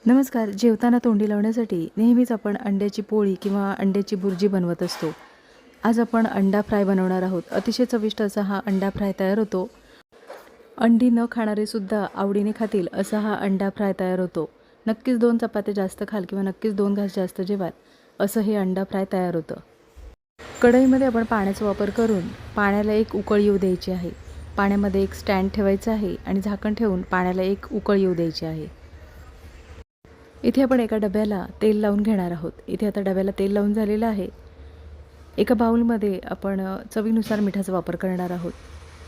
नमस्कार. जेवताना तोंडी लावण्यासाठी नेहमीच आपण अंड्याची पोळी किंवा अंड्याची बुर्जी बनवत असतो. आज आपण अंडा फ्राय बनवणार आहोत. अतिशय चविष्ट असा हा अंडा फ्राय तयार होतो. अंडी न खाणारे सुद्धा आवडीने खातील असा हा अंडा फ्राय तयार होतो. नक्कीच 2 चपात्या जास्त खाल किंवा नक्कीच 2 घास जास्त जेवाल असं हे अंडा फ्राय तयार होतं. कढईमध्ये आपण पाण्याचा वापर करून पाण्याला एक उकळ येऊ द्यायची आहे. पाण्यामध्ये एक स्टँड ठेवायचं आहे आणि झाकण ठेवून पाण्याला एक उकळ येऊ द्यायची आहे. इथे आपण एका डब्याला तेल लावून घेणार आहोत. इथे आता डब्याला तेल लावून झालेलं आहे. एका बाउलमध्ये आपण चवीनुसार मिठाचा वापर करणार आहोत.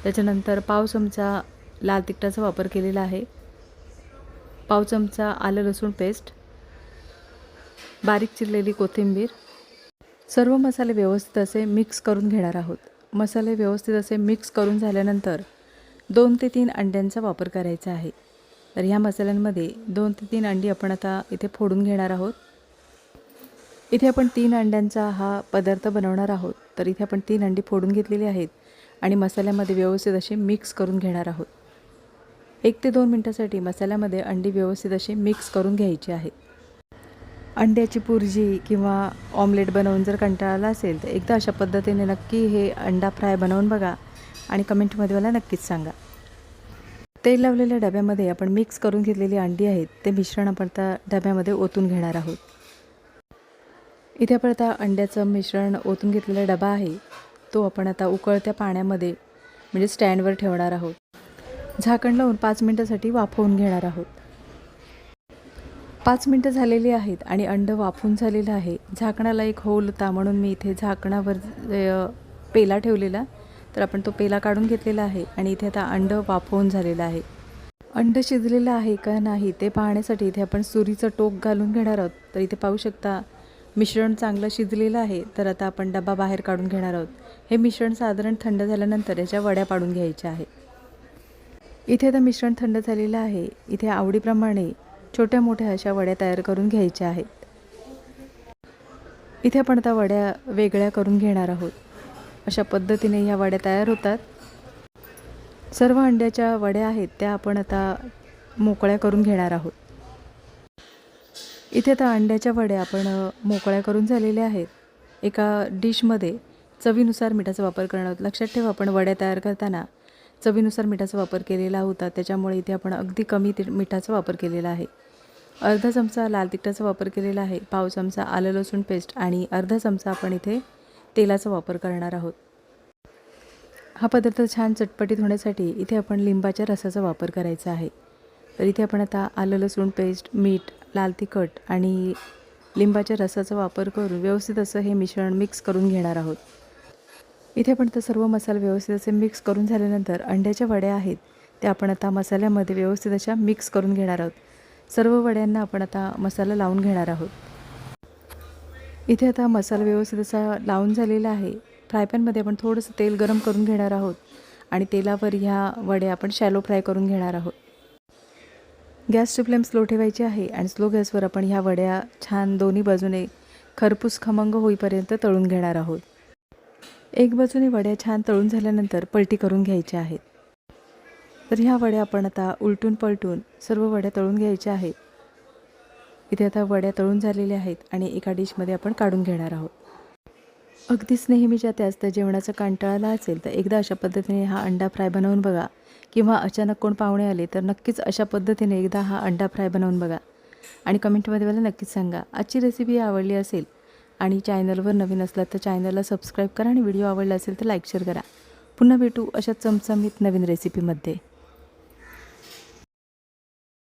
त्याच्यानंतर पाव चमचा लाल तिखटाचा वापर केलेला आहे. पाव चमचा आलं लसूण पेस्ट, बारीक चिरलेली कोथिंबीर, सर्व मसाले व्यवस्थित असे मिक्स करून घेणार आहोत. मसाले व्यवस्थित असे मिक्स करून झाल्यानंतर 2 ते 3 अंड्यांचा वापर करायचा आहे. तर ह्या मसाल्यांमध्ये 2 ते 3 अंडी आपण आता इथे फोडून घेणार आहोत. इथे आपण 3 अंड्यांचा हा पदार्थ बनवणार आहोत. तर इथे आपण 3 अंडी फोडून घेतलेली आहेत आणि मसाल्यामध्ये व्यवस्थित असे मिक्स करून घेणार आहोत. 1 ते 2 मिनिटासाठी मसाल्यामध्ये अंडी व्यवस्थित असे मिक्स करून घ्यायची आहेत. अंड्याची बुर्जी किंवा ऑमलेट बनवून जर कंटाळा आला असेल तर एकदा अशा पद्धतीने नक्की हे अंडा फ्राय बनवून बघा आणि कमेंटमध्ये मला नक्कीच सांगा. तेल लावलेल्या डब्यामध्ये आपण मिक्स करून घेतलेली अंडी आहेत ते मिश्रण आपण त्या डब्यामध्ये ओतून घेणार आहोत. इथे आपण आता अंड्याचं मिश्रण ओतून घेतलेला डबा आहे तो आपण आता उकळत्या पाण्यामध्ये म्हणजे स्टँडवर ठेवणार आहोत. झाकण लावून 5 मिनिटासाठी वाफवून घेणार आहोत. 5 मिनिटं झालेली आहेत आणि अंड वाफून झालेलं आहे. झाकणाला एक होल होता म्हणून मी इथे झाकणावर पेला ठेवलेला, तर आपण तो पेला काढून घेतलेला आहे आणि इथे आता अंड वाफवून झालेलं आहे. अंड शिजलेलं आहे का नाही ते पाहण्यासाठी इथे आपण सुरीचं टोक घालून घेणार आहोत. तर इथे पाहू शकता मिश्रण चांगलं शिजलेलं आहे. तर आता आपण डबा बाहेर काढून घेणार आहोत. हे मिश्रण साधारण थंड झाल्यानंतर याच्या वड्या पाडून घ्यायच्या आहेत. इथे आता मिश्रण थंड झालेलं आहे. इथे आवडीप्रमाणे छोट्या मोठ्या अशा वड्या तयार करून घ्यायच्या आहेत. इथे आपण आता वड्या वेगळ्या करून घेणार आहोत. अशा पद्धतीने ह्या वड्या तयार होतात. सर्व अंड्याच्या वड्या आहेत त्या आपण आता मोकळ्या करून घेणार आहोत. इथे आता अंड्याच्या वड्या आपण मोकळ्या करून झालेल्या आहेत. एका डिशमध्ये चवीनुसार मिठाचा वापर करणार आहोत. लक्षात ठेवा आपण वड्या तयार करताना चवीनुसार मिठाचा वापर केलेला होता, त्याच्यामुळे इथे आपण अगदी कमी मिठाचा वापर केलेला आहे. अर्धा चमचा लाल तिखटाचा वापर केलेला आहे. पाव चमचा आलं लसूण पेस्ट आणि अर्धा चमचा आपण इथे तेलाचा वापर करणार आहोत. हा पदार्थ छान चटपटीत होण्यासाठी इथे आपण लिंबाच्या रसाचा वापर करायचा आहे. तर इथे आपण आता आलं लसूण पेस्ट, मीठ, लाल तिखट आणि लिंबाच्या रसाचा वापर करून व्यवस्थित असं हे मिश्रण मिक्स करून घेणार आहोत. इथे आपण तर सर्व मसाले व्यवस्थित असे मिक्स करून झाल्यानंतर अंड्याच्या वड्या आहेत त्या आपण आता मसाल्यामध्ये व्यवस्थित अशा मिक्स करून घेणार आहोत. सर्व वड्यांना आपण आता मसाला लावून घेणार आहोत. इथे आता मसाला व्यवस्थित असा लावून झालेला आहे. फ्रायपॅनमध्ये आपण थोडंसं तेल गरम करून घेणार आहोत आणि तेलावर ह्या वड्या आपण शॅलो फ्राय करून घेणार आहोत. गॅसची फ्लेम स्लो ठेवायची आहे आणि स्लो गॅसवर आपण ह्या वड्या छान दोन्ही बाजूने खरपूस खमंग होईपर्यंत तळून घेणार आहोत. एक बाजूने वड्या छान तळून झाल्यानंतर पलटी करून घ्यायच्या आहेत. तर ह्या वड्या आपण आता उलटून पलटून सर्व वड्या तळून घ्यायच्या आहेत. इथे आता वड्या तळून झालेल्या आहेत आणि एका डिशमध्ये आपण काढून घेणार आहोत. अगदीच नेहमीच्या त्याच त्या जेवणाचा कंटाळा आला असेल तर एकदा अशा पद्धतीने हा अंडा फ्राय बनवून बघा किंवा अचानक कोण पाहुणे आले तर नक्कीच अशा पद्धतीने एकदा हा अंडा फ्राय बनवून बघा आणि कमेंटमध्ये मला नक्कीच सांगा. आजची रेसिपी आवडली असेल आणि चॅनलवर नवीन असलात तर चॅनलला सबस्क्राईब करा आणि व्हिडिओ आवडला असेल तर लाईक शेअर करा. पुन्हा भेटू अशा चमचमीत नवीन रेसिपीमध्ये.